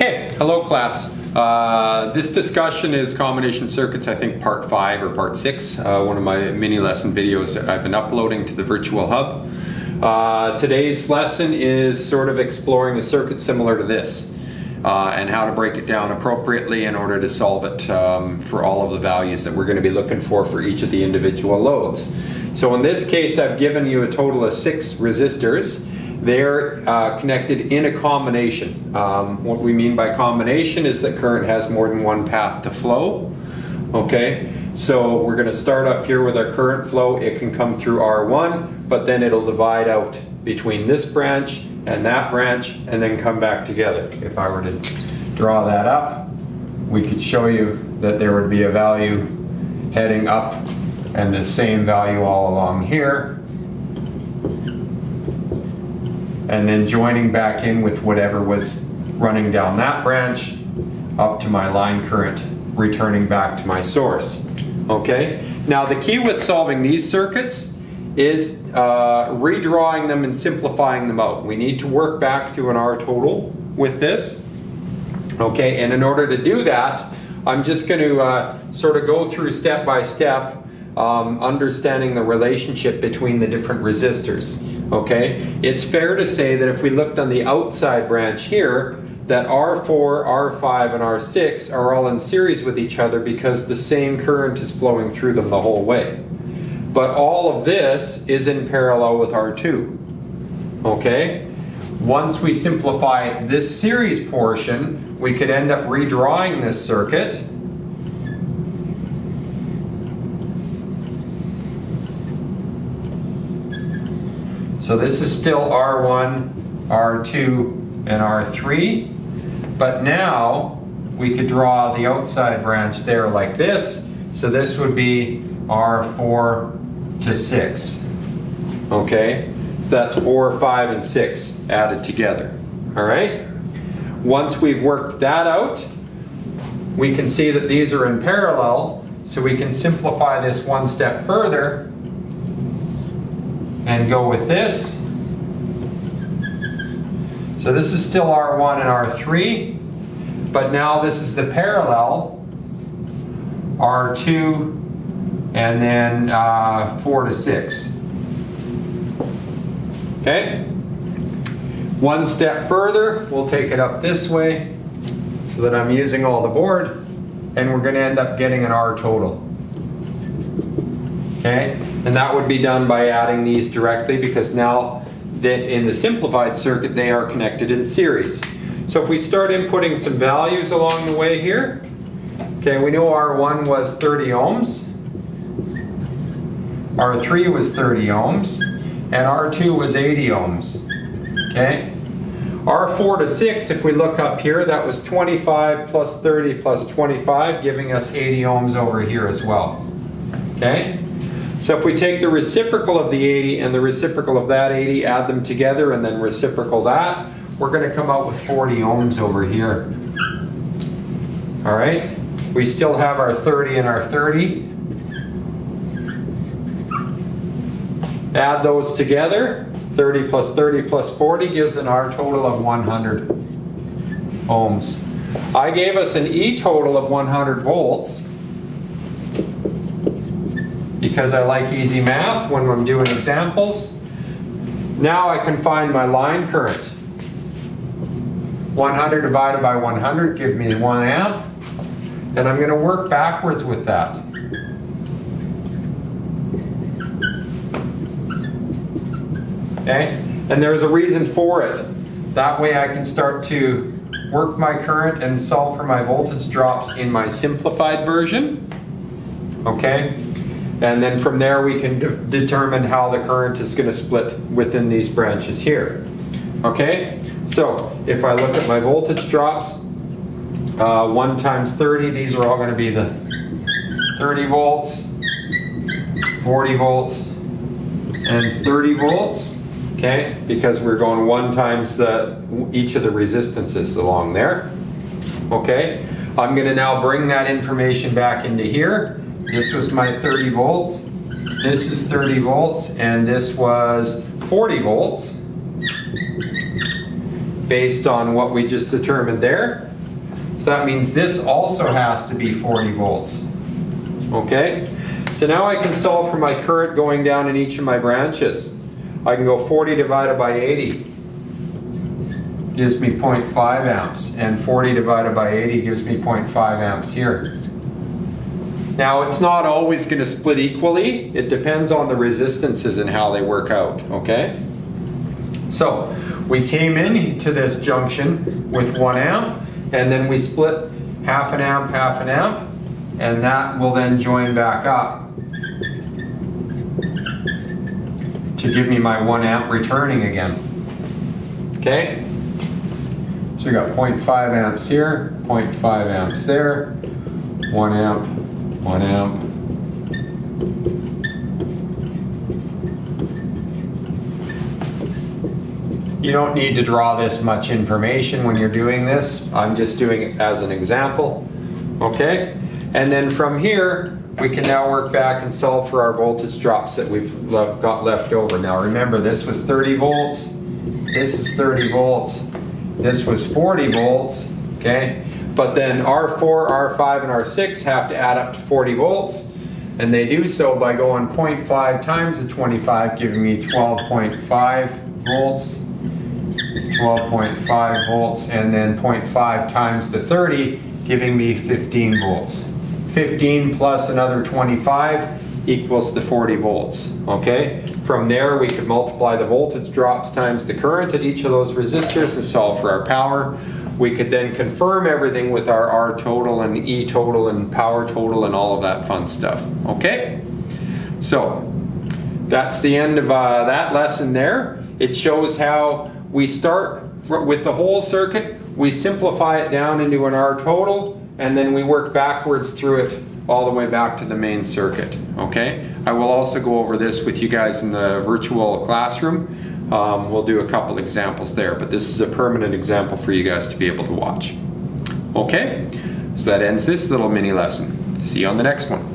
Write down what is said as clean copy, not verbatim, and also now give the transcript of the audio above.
Okay, hello class. This discussion is combination circuits, I think part 5 or part 6, one of my mini lesson videos that I've been uploading to the virtual hub. Today's lesson is sort of exploring a circuit similar to this and how to break it down appropriately in order to solve it for all of the values that we're going to be looking for each of the individual loads. So in this case, I've given you a total of 6 resistors. They're connected in a combination. What we mean by combination is that current has more than one path to flow. Okay, so we're going to start up here with our current flow. It can come through R1, but then it'll divide out between this branch and that branch and then come back together. If I were to draw that up, we could show you that there would be a value heading up and the same value all along here, and then joining back in with whatever was running down that branch up to my line current, returning back to my source. Okay, now the key with solving these circuits is redrawing them and simplifying them out. We need to work back to an R total with this. Okay, and in order to do that, I'm just going to sort of go through step by step, understanding the relationship between the different resistors. Okay, it's fair to say that if we looked on the outside branch here, that R4, R5, and R6 are all in series with each other because the same current is flowing through them the whole way. But all of this is in parallel with R2. Okay, once we simplify this series portion, we could end up redrawing this circuit. So this is still R1, R2, and R3, but now we could draw the outside branch there like this. So this would be R4 to 6. Okay, so that's 4, 5, and 6 added together. All right. Once we've worked that out, we can see that these are in parallel, so we can simplify this one step further and go with this. So this is still R1 and R3, but now this is the parallel, R2 and then 4 to 6. Okay? One step further, we'll take it up this way so that I'm using all the board, and we're going to end up getting an R total. Okay? And that would be done by adding these directly, because now in the simplified circuit they are connected in series. So if we start inputting some values along the way here, okay, we know R1 was 30 ohms, R3 was 30 ohms, and R2 was 80 ohms. Okay, R4 to 6, if we look up here, that was 25 plus 30 plus 25, giving us 80 ohms over here as well. Okay. So if we take the reciprocal of the 80 and the reciprocal of that 80, add them together, and then reciprocal that, we're going to come out with 40 ohms over here. All right, we still have our 30 and our 30. Add those together, 30 plus 30 plus 40 gives an R total of 100 ohms. I gave us an E total of 100 volts. Because I like easy math when I'm doing examples. Now I can find my line current. 100 divided by 100 give me 1 amp. And I'm going to work backwards with that. Okay? And there's a reason for it. That way I can start to work my current and solve for my voltage drops in my simplified version. Okay? And then from there we can determine how the current is going to split within these branches here. Okay, so if I look at my voltage drops, 1 times 30, these are all going to be the 30 volts, 40 volts, and 30 volts. Okay, because we're going 1 times each of the resistances along there. Okay, I'm going to now bring that information back into here. This was my 30 volts, this is 30 volts, and this was 40 volts. based on what we just determined there. So that means this also has to be 40 volts. Okay? So now I can solve for my current going down in each of my branches. I can go 40 divided by 80 gives me 0.5 amps, and 40 divided by 80 gives me 0.5 amps here. Now it's not always going to split equally. It depends on the resistances and how they work out, okay? So we came into this junction with 1 amp, and then we split half an amp, and that will then join back up to give me my 1 amp returning again. Okay? So we got 0.5 amps here, 0.5 amps there, 1 amp, 1 amp. You don't need to draw this much information when you're doing this. I'm just doing it as an example. Okay? And then from here, we can now work back and solve for our voltage drops that we've got left over. Now remember, this was 30 volts, this is 30 volts, this was 40 volts, okay? But then R4, R5, and R6 have to add up to 40 volts, and they do so by going 0.5 times the 25, giving me 12.5 volts, 12.5 volts, and then 0.5 times the 30, giving me 15 volts. 15 plus another 25 equals the 40 volts, okay? From there, we could multiply the voltage drops times the current at each of those resistors and solve for our power. We could then confirm everything with our R total and E total and power total and all of that fun stuff, okay? So that's the end of that lesson there. It shows how we start with the whole circuit, we simplify it down into an R total, and then we work backwards through it all the way back to the main circuit, okay? I will also go over this with you guys in the virtual classroom. We'll do a couple examples there, but this is a permanent example for you guys to be able to watch. Okay, so that ends this little mini lesson. See you on the next one.